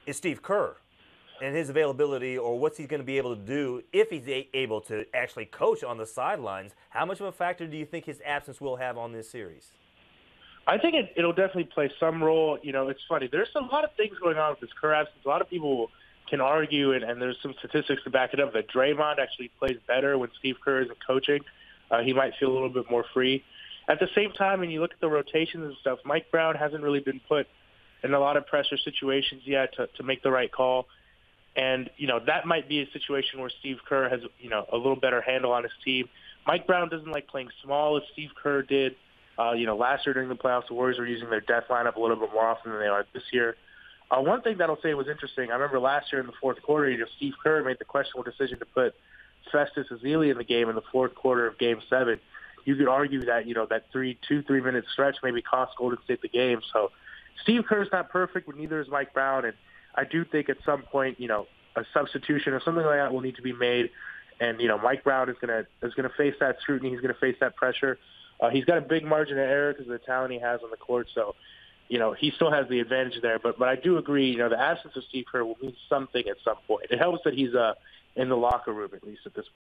is Steve Kerr and his availability, or what's he going to be able to do if he's able to actually coach on the sidelines. How much of a factor do you think his absence will have on this series? I think it'll definitely play some role. You know, it's funny. There's a lot of things going on with this Kerr absence. A lot of people can argue, and there's some statistics to back it up, that Draymond actually plays better when Steve Kerr isn't coaching. He might feel a little bit more free. At the same time, when you look at the rotations and stuff, Mike Brown hasn't really been put in a lot of pressure situations yet to make the right call. And, you know, that might be a situation where Steve Kerr has, you know, a little better handle on his team. Mike Brown doesn't like playing small as Steve Kerr did. You know, last year during the playoffs, the Warriors were using their death lineup a little bit more often than they are this year. One thing that I'll say was interesting, I remember last year in the fourth quarter, you know, Steve Kerr made the questionable decision to put Festus Ezeli in the game in the fourth quarter of Game 7. You could argue that, you know, that 3-minute stretch maybe cost Golden State the game. So Steve Kerr's not perfect, but neither is Mike Brown. And I do think at some point, you know, a substitution or something like that will need to be made. And, you know, Mike Brown is gonna face that scrutiny. He's going to face that pressure. He's got a big margin of error because of the talent he has on the court. So, you know, he still has the advantage there. But I do agree, you know, the absence of Steve Kerr will mean something at some point. It helps that he's in the locker room, at least at this point.